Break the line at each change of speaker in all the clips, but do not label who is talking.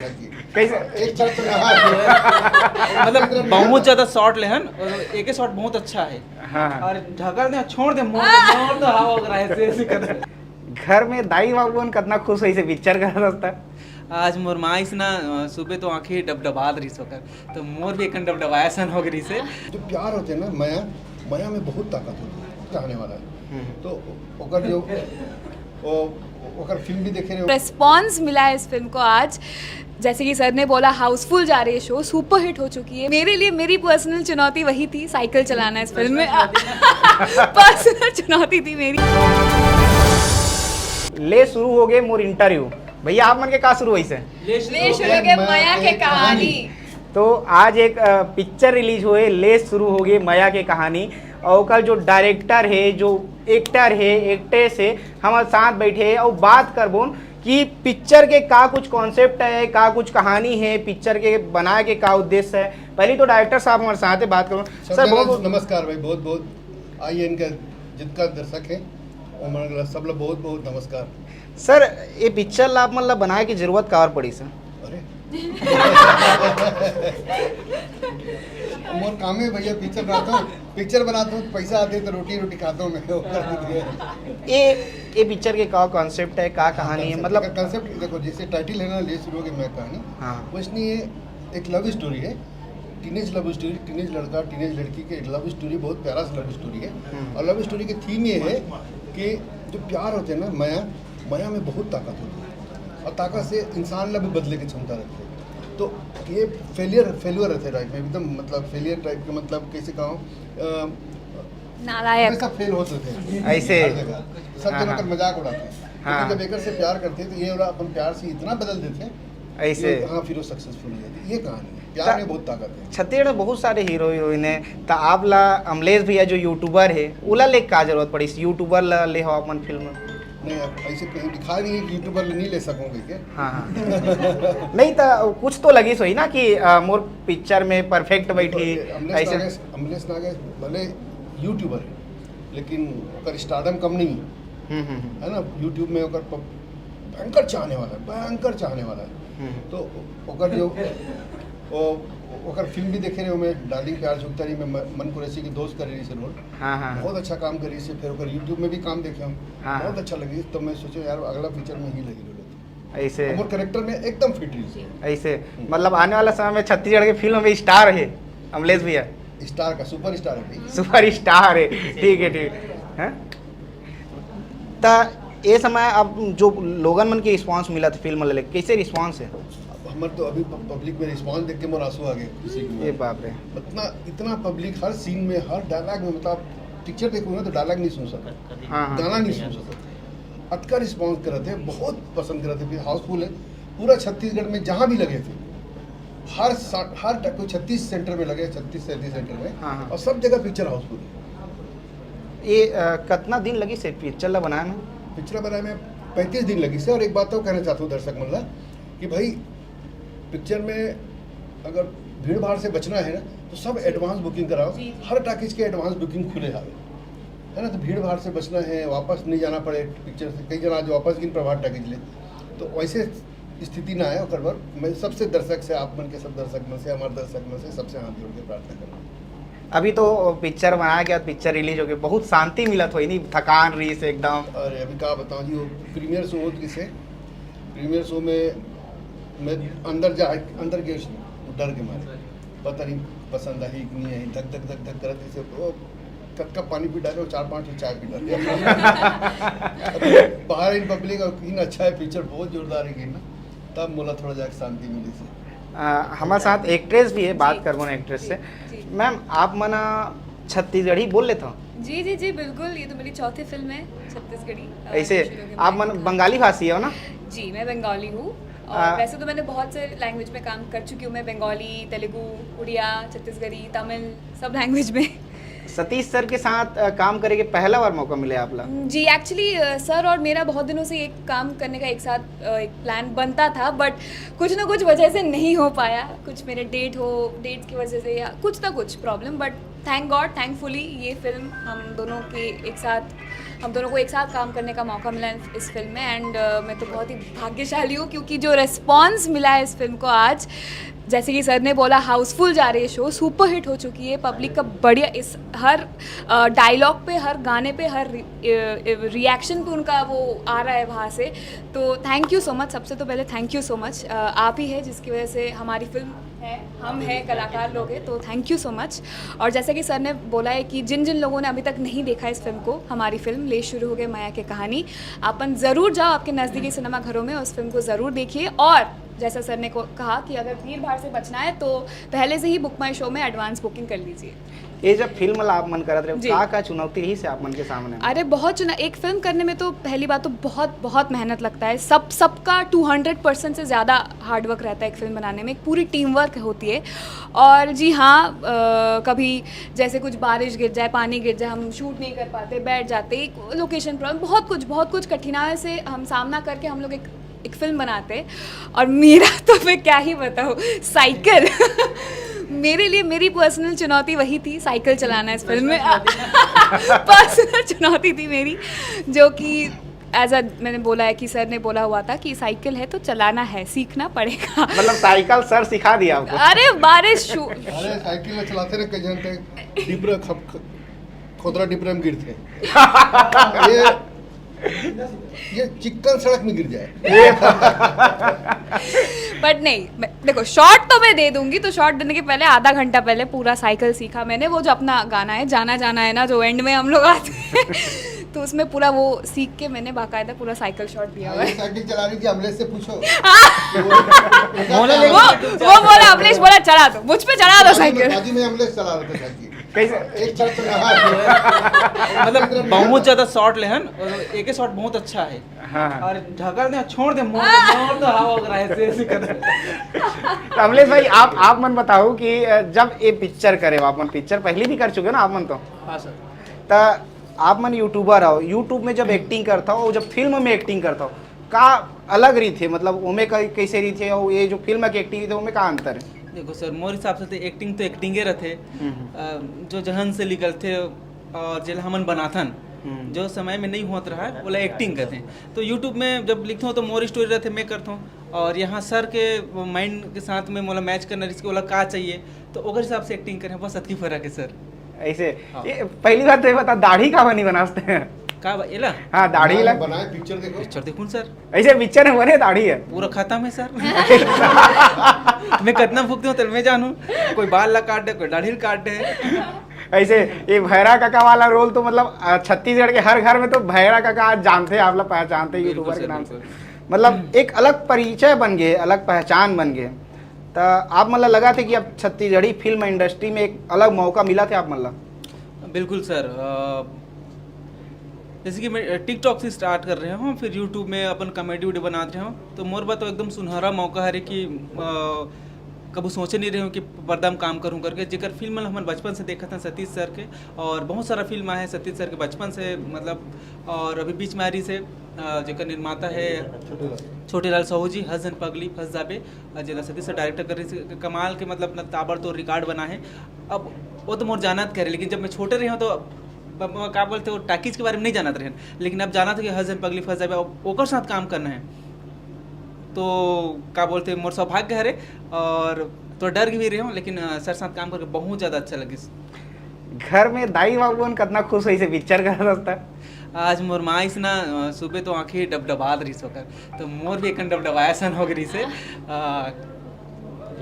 कैसे
एक शॉट तो यहाँ
मतलब बहुत ज्यादा शॉट लेहन और एक ही शॉट बहुत अच्छा है।
हाँ हाँ।
और ढकर दे छोड़ दे मोर तो हवा वगैरह ऐसे ऐसे कर।
घर में दाई बाबून कितना खुश हुई से पिक्चर कर रहा
आज मोर माइस ना सुबह तो आंखें डबडबात रही सोकर तो मोर भी एक डबडबाया सन हो गई से।
जो प्यार होते हैं ना माया माया में बहुत ताकत होती है चाहने वाला है तो ओकर जो ओकर फिल्म भी देखे रहे हो।
रिस्पॉन्स मिला है इस फिल्म को आज, जैसे कि सर ने बोला हाउसफुल जा रही है शो, सुपर हिट हो चुकी है। मेरे लिए मेरी पर्सनल चुनौती वही थी, साइकिल चलाना इस फिल्म में पर्सनल चुनौती थी मेरी।
ले शुरू हो गए मोर इंटरव्यू। भैया आप मन के का शुरू हुई से
ले शुरू के माया के कहानी।
तो आज एक पिक्चर रिलीज हुए ले शुरू हो गई माया के कहानी और का जो डायरेक्टर है जो एक्टर है एक्ट्रेस है हमारे साथ बैठे हैं और बात करबोन कि पिक्चर के का कुछ कॉन्सेप्ट है का कुछ कहानी है पिक्चर के बनाए के का उद्देश्य है। पहले तो डायरेक्टर साहब हमारे साथ है बात करो
सर बहुत नमस्कार भाई बहुत बहुत आइए इनका जितना दर्शक है वो सब लोग बहुत बहुत नमस्कार।
सर ये पिक्चर ला आप मतलब बनाए की जरूरत कहाँ पड़ी सर?
अरे मोर काम है भैया पिक्चर बनाता हूँ पैसा आते तो रोटी खाता हूँ मैं।
ये पिक्चर के का कॉन्सेप्ट है का कहानी है मतलब
कॉन्सेप्ट देखो जैसे टाइटल है ना ले शुरू हो गई मैं कहानी
हाँ
वैसे नहीं ये एक लव स्टोरी है टीनेज लव स्टोरी टीनेज लड़का टीनेज लड़की के लव स्टोरी बहुत प्यारा सा लव स्टोरी है और लव स्टोरी की थीम ये है कि जो प्यार होते हैं ना माया माया में बहुत ताकत होती है और ताकत से इंसान ला भी बदले की क्षमता रखती है। तो ये फेलियर रहते लाइफ में एकदम मतलब फेलियर टाइप के मतलब कैसे कहूँ
नालायक
सब फेल होते थे
ऐसे
सब जगह कर मजाक उड़ाते हैं लेकिन जब एक से प्यार करते हैं तो ये अपन प्यार से इतना बदल देते हैं
ऐसे
हाँ फिर वो सक्सेसफुल हो जाती है। ये कहानी है प्यार में बहुत ताकत है।
छत्तीसगढ़ में बहुत सारे हीरो हीरोइन है तो आप ला अमलेश भैया जो यूट्यूबर है उला ले का जरूरत पड़ी यूट्यूबर ला ले हो अपन फिल्म
नहीं अब ऐसे कहीं दिखा नहीं है कि यूट्यूबर नहीं ले सकूंगे क्या।
हाँ हाँ नहीं तो कुछ तो लगी सोई ना कि मोर पिक्चर में परफेक्ट बैठी ऐसे
अमलेश नागेश भले यूट्यूबर है लेकिन ओकर स्टारडम कम नहीं है ना यूट्यूब में ओकर भयंकर चाहने वाला है तो ओकर जो ओकर फिल्म भी देखे रहे हो मैं डार्लिंग प्यार झुकता रही मैं मन कुरैशी की दोस्त कर रही से रोल बहुत अच्छा काम करी से फिर ओकर यूट्यूब में भी काम देखे हम बहुत अच्छा लगी तो मैं सोचा यार अगला फीचर में ही लगी रोल
ऐसे
और कैरेक्टर में एकदम फिट रही
ऐसे मतलब आने वाला समय में छत्तीसगढ़ के फिल्म में स्टार है अमलेश भैया
स्टार का सुपर स्टार है
सुपर स्टार है ठीक है तो ये समय अब जो लोगन मन के रिस्पांस मिला था फिल्म ले कैसे रिस्पांस है?
हमारे तो अभी पब्लिक में रिस्पांस देख के मोर आंसू आ गए
ये बाप रे
इतना पब्लिक हर सीन में हर डायलॉग में मतलब पिक्चर देखो ना तो डायलॉग नहीं सुन सकता गाना नहीं सुन सकता अटका रिस्पांस कर रहे थे बहुत पसंद कर रहे थे हाउसफुल है पूरा छत्तीसगढ़ में जहाँ भी लगे थे हर कोई 36 सेंटर में लगे 36-37 सेंटर में और सब जगह पिक्चर हाउसफुल है।
ये कितना दिन लगी से पिक्चर बनाने में?
पिक्चर बनाने में 35 दिन लगी से और एक बात तो कहना चाहता हूँ दर्शक मतलब कि भाई पिक्चर में अगर भीड़ भाड़ से बचना है ना तो सब एडवांस बुकिंग कराओ हर टॉकीज के एडवांस बुकिंग खुले हावे है ना तो भीड़ भाड़ से बचना है वापस नहीं जाना पड़े पिक्चर से कई जना जो वापस गिन प्रभात टॉकीज ले तो वैसे स्थिति ना है और मैं सबसे दर्शक से आप मन के सब दर्शक में से हमारे दर्शक में से सबसे हाथ जोड़ के प्रार्थना करूँ।
अभी तो पिक्चर बनाया गया पिक्चर रिलीज हो गई बहुत शांति मिला थोड़ी नहीं थकान रही से एकदम।
अरे अभी क्या बताऊँ जी वो प्रीमियर शो हो किसे प्रीमियर शो में मैं अंदर गए डर के मारे पता नहीं पसंद आई कि नहीं आई धक धक धक धक करते से वो कप पानी पी डाले और 4-5 चाय पी डाले बाहर इन पब्लिक और इन अच्छा है पिक्चर बहुत जोरदार है ना तब मोला थोड़ा जाकर शांति मिली से।
हमारे साथ एक्ट्रेस भी है बात करबो ना एक्ट्रेस से मैम आप मना छत्तीसगढ़ी बोल लेते हो?
जी जी जी बिल्कुल ये तो मेरी चौथी फिल्म है छत्तीसगढ़ी।
ऐसे आप मन बंगाली भाषी हो ना?
जी मैं बंगाली हूँ और वैसे तो मैंने बहुत से लैंग्वेज में काम कर चुकी हूँ मैं बंगाली तेलुगु उड़िया छत्तीसगढ़ी तमिल सब लैंग्वेज में।
सतीश सर के साथ काम करे के पहला बार मौका मिले आप लोग?
जी एक्चुअली सर और मेरा बहुत दिनों से एक काम करने का एक साथ एक प्लान बनता था बट कुछ ना कुछ वजह से नहीं हो पाया कुछ मेरे डेट्स की वजह से या कुछ ना कुछ problem but thank God thankfully ये फिल्म हम दोनों के एक साथ हम दोनों को एक साथ काम करने का मौका मिला इस फिल्म में एंड मैं तो बहुत ही भाग्यशाली हूँ क्योंकि जो रिस्पॉन्स मिला है इस फिल्म को आज, जैसे कि सर ने बोला हाउसफुल जा रही है शो, सुपर हिट हो चुकी है, पब्लिक का बढ़िया इस हर डायलॉग पे, हर गाने पे, हर रिएक्शन पे उनका वो आ रहा है वहाँ से। तो थैंक यू सो मच, सबसे तो पहले थैंक यू सो मच, आप ही है जिसकी वजह से हमारी फिल्म है, हम हैं कलाकार लोग हैं, तो थैंक यू सो मच। और जैसे कि सर ने बोला है कि जिन जिन लोगों ने अभी तक नहीं देखा इस फिल्म को, हमारी फिल्म ले शुरू हो गए माया की कहानी, अपन ज़रूर जाओ आपके नज़दीकी सिनेमा घरों में, उस फिल्म को ज़रूर देखिए। और जैसा सर ने कहा कि अगर भीड़ भाड़ से बचना है तो पहले से ही बुक माई शो में एडवांस बुकिंग कर लीजिए।
ये जब फिल्म ला आप मन करत रहे
जी।
का चुनौती रही से आप मन के सामने?
अरे बहुत एक फिल्म करने में तो पहली बात तो बहुत मेहनत लगता है, सबका 200% से ज़्यादा हार्डवर्क रहता है एक फिल्म बनाने में, एक पूरी टीम वर्क होती है। और जी हाँ, कभी जैसे कुछ बारिश गिर जाए, पानी गिर जाए, हम शूट नहीं कर पाते, बैठ जाते, एक लोकेशन प्रॉब्लम, बहुत कुछ कठिनाइयों से हम सामना करके हम लोग एक फिल्म बनाते। और मेरा तो मैं क्या ही बताऊँ, साइकिल मेरे लिए मेरी पर्सनल चुनौती वही थी, साइकिल चलाना इस फिल्म में पर्सनल चुनौती थी मेरी, जो कि मैंने बोला है कि सर ने बोला हुआ था कि साइकिल है तो चलाना है, सीखना पड़ेगा।
मतलब साइकिल सर सिखा दिया आपको?
अरे बारिश
अरे साइकिल में चलाते रहे कई जन थे, डिपरा खोदरा डिपरा में गिरते ये चिक्कन सड़क में गिर जाए।
बट नहीं, देखो शॉर्ट तो मैं दे दूंगी, तो शॉर्ट देने के पहले आधा घंटा पहले पूरा साइकिल सीखा मैंने। वो जो अपना गाना है जाना जाना है ना, जो एंड में हम लोग आते हैं तो उसमें पूरा वो सीख के मैंने बाकायदा पूरा साइकिल शॉट दिया हुआ है।
साइकिल चलाने की अमलेश से पूछो।
वो बोला, अमलेश बोला चला दो, मुझ पे चढ़ा दो साइकिल।
शादी में अमलेश चला रहा था साइकिल,
कैसे?
एक शॉट तो रहा
मतलब बहुत ज्यादा शॉट लेहन और एक शॉट बहुत अच्छा है।
हाँ।
और ढकल दे, छोड़ दे, मोड़ तो हवा वगैरह ऐसे ऐसे कर।
तो अमलेश भाई आप मन बताओ कि जब ये पिक्चर करे, आप मन पिक्चर पहले भी कर चुके हो ना आप मन, तो
हाँ सर।
तो आप मन यूट्यूबर हो, यूट्यूब में जब एक्टिंग करता हो, जब फिल्म में एक्टिंग करता हो, का अलग रही थे, मतलब उमें कैसे रही थे, और ये जो फिल्म की एक्टिंग थी उमें का अंतर है?
देखो सर, मोर हिसाब से तो एक्टिंग तो एक्टिंगे रहते, जो जहन से निकलते और जेल हमन बनाथन, जो समय में नहीं होता रहा है बोला एक्टिंग करते हैं। तो यूट्यूब में जब लिखता हूँ तो मोर स्टोरी रहते मैं करता हूँ, और यहाँ सर के माइंड के साथ में मोला मैच करना, इसके बोला का चाहिए तो ओकर हिसाब से एक्टिंग करें, बस अति फर्क है सर।
ऐसे
हाँ।
ये पहली बात तो ये बता, दाढ़ी का बनी बनाते हैं?
का एला
हाँ, दाढ़ी लग
बनाए पिक्चर देखो।
पिक्चर देखूं सर,
ऐसे पिक्चर में बने दाढ़ी है
पूरा खत्म है सर। मैं कितना भुगती हूँ तेरे में जानू, कोई बाल ला काट दे, कोई दाढ़ी काट दे।
ऐसे ये भैरा काका वाला रोल तो मतलब छत्तीसगढ़ के हर घर में तो भैरा काका आज जानते हैं, आप लोग पहचानते हैं यूट्यूबर के नाम से, मतलब एक अलग परिचय बन गए, अलग पहचान बन गए। तो आप मतलब लगा थे कि अब छत्तीसगढ़ी फिल्म इंडस्ट्री में एक अलग मौका मिला था आप मतलब?
बिल्कुल सर, जैसे कि मैं टिकटॉक से स्टार्ट कर रहे हूँ, फिर यूट्यूब में अपन कॉमेडी वीडियो बना रहे हूँ, तो मोर बात तो एकदम सुनहरा मौका है कि कभी सोचे नहीं रहे हूँ कि पर्दा में काम करूँ करके। जेकर फिल्म हम बचपन से देखा था सतीश सर के, और बहुत सारा फिल्म आया है सतीश सर के बचपन से, मतलब और अभी बीच में आ रही से जेकर निर्माता है छोटे लाल साहू जी, हसन पगली फंस जाबे, जेला सतीश सर डायरेक्टर कर रही से, कमाल के मतलब अपना ताबड़तोड़ रिकॉर्ड बना है। अब वो तो मोर जानत करे, लेकिन जब मैं छोटे रहे हूँ तो क्या बोलते हो टैकीज के बारे में नहीं जानत रहे, लेकिन अब जाना था कि हसन पगली फंस जाबे ओकर साथ काम करना है, तो क्या बोलते मोर सौभाग्य है रे, और तो डर भी रहे हूँ, लेकिन सर साथ काम करके बहुत ज़्यादा अच्छा लगे।
घर में दाई बाबू कितना खुश हुई से पिक्चर कर सकता है?
आज मोर माँ इस ना सुबह तो आंखें डबडबात रही सोकर, तो मोर भी एक डबडबाया सन हो गई से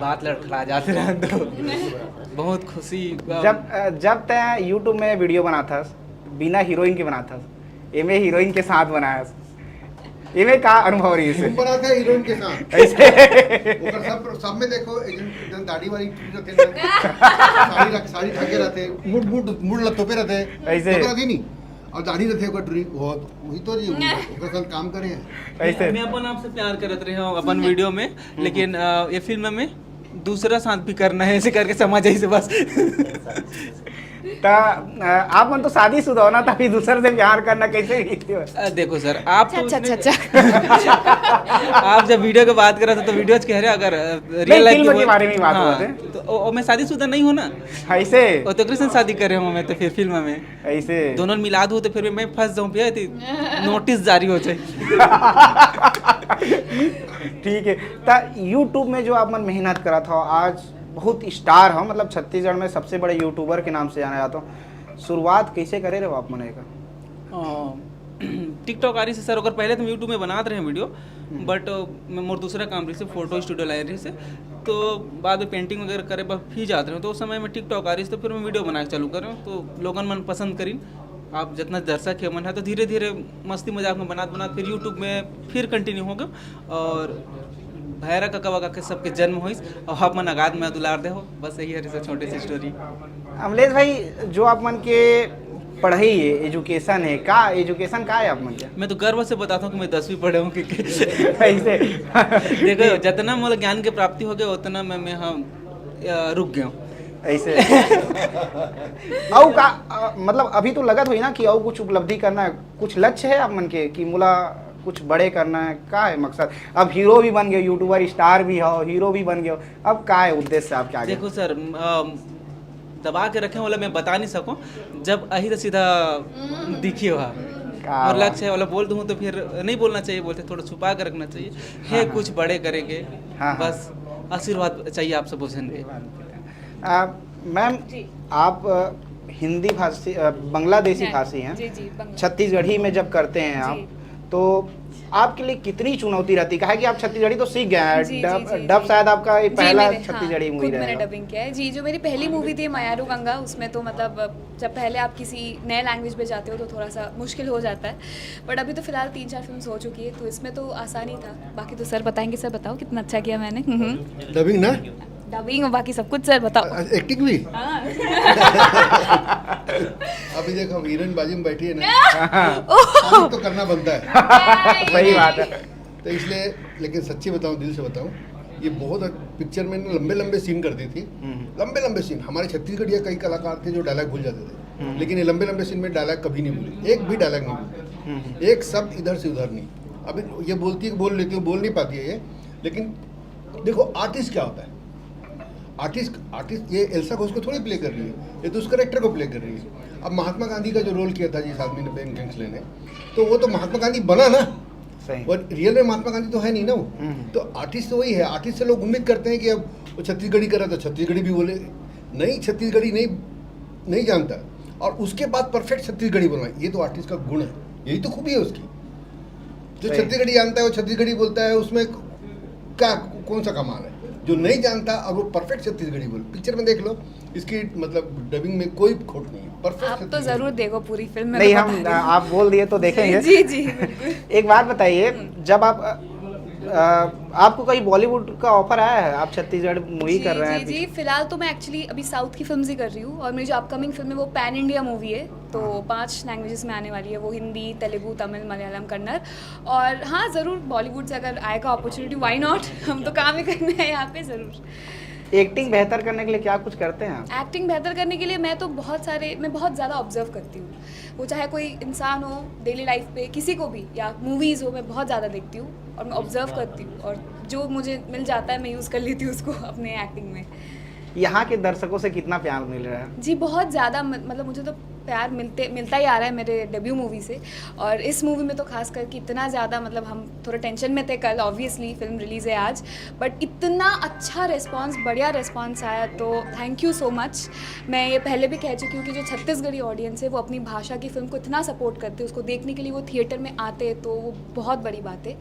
बात लड़खड़ा जाते रहे, तो बहुत खुशी।
जब तय यूट्यूब में वीडियो बना था बिना हीरोइन के बना था, एमे हीरोइन के साथ बनाया, एमे का अनुभव रही से?
बना था हीरोइन के साथ
ऐसे
सब में देखो एकदम दाढ़ी वाली रहते, साड़ी ढके रहते, मुड़ लतोपे रहते,
ऐसे
रहती नहीं, और दाढ़ी रहते ओकर ड्रिंक बहुत, वही तो जी ओकर साथ काम करे हैं।
ऐसे
मैं अपन आपसे प्यार करत रहे हूँ अपन वीडियो में, लेकिन ये फिल्म में दूसरा साथ भी करना है, ऐसे करके समझ आई से बस।
आप मन तो शादीशुदा हो ना, तभी दूसरे से प्यार करना कैसे देखते हो?
देखो सर, आप तो
अच्छा अच्छा
उसमें-
अच्छा
आप जब वीडियो की बात कर रहे थे तो वीडियो कह रहे अगर
नहीं,
रियल लाइफ
फिल्म के बारे में ही बात हुआ थे।
तो मैं शादीशुदा नहीं हूँ ना,
ऐसे
और तो कृष्ण शादी कर रहे हूँ मैं, तो फिर फिल्म में
ऐसे
दोनों मिलाद हो तो फिर मैं फंस जाऊँ भैया, नोटिस जारी हो जाए।
ठीक है। ता यूट्यूब में जो आप मन मेहनत करा था, आज बहुत स्टार हो, मतलब छत्तीसगढ़ में सबसे बड़े यूट्यूबर के नाम से जाना जाता हूँ। शुरुआत कैसे करे रहे आप मने का?
टिकटॉक आ रही से सर, अगर पहले तो हम यूट्यूब में बनाते रहे वीडियो, बट मैं मोर दूसरा काम रही से फोटो स्टूडियो ला रही से, तो बाद में पेंटिंग वगैरह करे फिर जाते रहे, तो उस समय में टिकटॉक आ रही से, तो फिर मैं वीडियो बना के चालू कर रहा हूँ, तो लोगन मन पसंद करी। आप जितना दर्शक है मन है, तो धीरे धीरे मस्ती मजाक में बना फिर यूट्यूब में फिर कंटिन्यू हो गया, और भैरा का वका के सबके जन्म होइस, और आप मन आगाद में दुलार दे हो, बस यही है छोटी सी स्टोरी।
अमलेश भाई, जो आप मन के पढ़ाई है, एजुकेशन है, का एजुकेशन का है आप मन के?
मैं तो गर्व से बताता हूँ कि मैं 10वीं पढ़े हूँ, क्योंकि
ऐसे
देखो जितना मतलब ज्ञान की प्राप्ति हो गया उतना मैं हम रुक गया हूँ
ऐसे औ का मतलब अभी तो लगत हुई ना कि और कुछ उपलब्धि करना है, कुछ लक्ष्य है आप मन के कि मुला कुछ बड़े करना है, का है मकसद? अब हीरो भी बन गए, यूट्यूबर स्टार भी हो, हीरो भी बन गए हो, अब का है उद्देश्य आपके आगे?
देखो सर, दबा के रखे वाला मैं बता नहीं सकूं, जब अही तो सीधा दिखिए वहाँ और लक्ष्य है वाला बोल दूँ तो फिर नहीं बोलना चाहिए, बोलते थोड़ा छुपा कर रखना चाहिए है, कुछ बड़े करेंगे, बस आशीर्वाद चाहिए आप सब के।
मैम, आप हिंदी भाषी बांग्लादेशी भाषी हैं,
जी जी बंगला।
छत्तीसगढ़ी में जब करते हैं आप, तो आपके लिए कितनी चुनौती रहती है? कि आप छत्तीसगढ़ी तो सीख गए हैं,
जी,
डब
जी, जी,
डब
जी।
शायद आपका ये पहला
मैंने-
छत्तीसगढ़ी
हाँ,
मूवी
खुद मैंने
रहेगा।
डबिंग किया है जी। जो मेरी पहली मूवी थी मयारू गंगा, उसमें तो मतलब जब पहले आप किसी नए लैंग्वेज में जाते हो तो थोड़ा सा मुश्किल हो जाता है, बट अभी तो फिलहाल 3-4 फिल्म हो चुकी है, तो इसमें तो आसानी था। बाकी तो सर बताएंगे, सर बताओ कितना अच्छा किया मैंने।
डबिंग ना,
डबिंग और बाकी सब कुछ सर बताओ।
एक्टिंग भी।
हाँ।
अभी देखो हीरोइन बाजी में बैठी है ना, काम तो करना बनता है।
सही बात है।
तो इसलिए, लेकिन सच्ची बताऊं, दिल से बताऊं, ये बहुत पिक्चर में लंबे लंबे सीन करती थी, लंबे लंबे सीन। हमारे छत्तीसगढ़ कई कलाकार थे जो डायलॉग भूल जाते थे, लेकिन ये लंबे लंबे सीन में डायलॉग कभी नहीं भूले, एक भी डायलॉग नहीं भूले, एक शब्द इधर से उधर नहीं। अभी ये बोलती है, बोल लेती है, बोल नहीं पाती है ये, लेकिन देखो आर्टिस्ट क्या होता है। आर्टिस्ट ये एल्सा घोष को थोड़ी प्ले कर रही है, ये तो उस करेक्टर को प्ले कर रही है। अब महात्मा गांधी का जो रोल किया था जिस आदमी ने, बेन किंग्सले ने, तो वो तो महात्मा गांधी बना ना, और रियल में महात्मा गांधी तो है नहीं ना वो। तो आर्टिस्ट तो वही है। आर्टिस्ट से लोग उम्मीद करते हैं कि अब वो छत्तीसगढ़ी कर रहा, तो छत्तीसगढ़ी भी बोले, नहीं छत्तीसगढ़ी नहीं जानता, और उसके बाद परफेक्ट छत्तीसगढ़ी बोलना, ये तो आर्टिस्ट का गुण है, यही तो खूबी है उसकी। जो छत्तीसगढ़ी जानता है वो छत्तीसगढ़ी बोलता है, उसमें क्या कौन सा कमाल है? जो नहीं जानता और वो परफेक्ट छत्तीसगढ़ी बोल, पिक्चर में देख लो, इसकी मतलब डबिंग में कोई खोट नहीं है, परफेक्ट।
आप तो जरूर देखो पूरी फिल्म में।
नहीं, हम आप बोल दिए तो देखेंगे।
जी जी बिल्कुल।
एक बात बताइए, जब आपको कहीं बॉलीवुड का ऑफर आया है? आप छत्तीसगढ़ मूवी कर रहे हैं।
जी फिलहाल तो मैं एक्चुअली अभी साउथ की फिल्म्स ही कर रही हूँ, और मेरी जो अपकमिंग फिल्म है वो पैन इंडिया मूवी है, तो 5 लैंग्वेजेस में आने वाली है वो, हिंदी, तेलुगु, तमिल, मलयालम, कन्नड़। और हाँ, ज़रूर बॉलीवुड से अगर आएगा अपॉर्चुनिटी, व्हाई नॉट, हम तो काम ही करने हैं यहाँ पे ज़रूर।
एक्टिंग बेहतर करने के लिए क्या कुछ करते हैं आप?
एक्टिंग बेहतर करने के लिए मैं बहुत ज़्यादा ऑब्जर्व करती हूँ, वो चाहे कोई इंसान हो डेली लाइफ पे, किसी को भी, या मूवीज़ हो, मैं बहुत ज़्यादा देखती हूँ और मैं ऑब्जर्व करती हूँ, और जो मुझे मिल जाता है मैं यूज़ कर लेती हूँ उसको अपने एक्टिंग में।
यहाँ के दर्शकों से कितना प्यार मिल रहा है?
जी बहुत ज़्यादा, मतलब मुझे तो प्यार मिलता ही आ रहा है मेरे डेब्यू मूवी से, और इस मूवी में तो खास करके इतना ज़्यादा, मतलब हम थोड़े टेंशन में थे कल, ऑब्वियसली फिल्म रिलीज़ है आज, बट इतना अच्छा रिस्पांस, बढ़िया रिस्पांस आया, तो थैंक यू सो मच। मैं ये पहले भी कह चुकी हूँ कि जो छत्तीसगढ़ी ऑडियंस है वो अपनी भाषा की फिल्म को इतना सपोर्ट करते हैं, उसको देखने के लिए वो थिएटर में आते हैं, तो वो बहुत बड़ी बात है।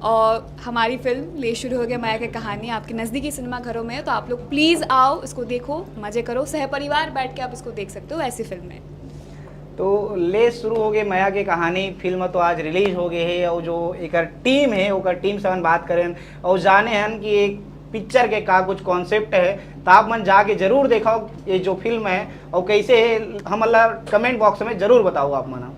और हमारी फिल्म ले शुरू हो गया माया की कहानी आपके नज़दीकी सिनेमाघरों में है, तो आप लोग प्लीज़ आओ, इसको देखो, मज़े करो, सहपरिवार बैठ के आप इसको देख सकते हो, ऐसी फिल्म है।
तो ले शुरू हो गए माया की कहानी, फिल्म तो आज रिलीज हो गई है, और जो एक टीम है वो टीम से हम बात करें और जाने हैं कि एक पिक्चर के का कुछ कॉन्सेप्ट है, तो आप मन जाके जरूर देखो ये जो फिल्म है, और कैसे है हम कमेंट बॉक्स में जरूर बताओ आप मना।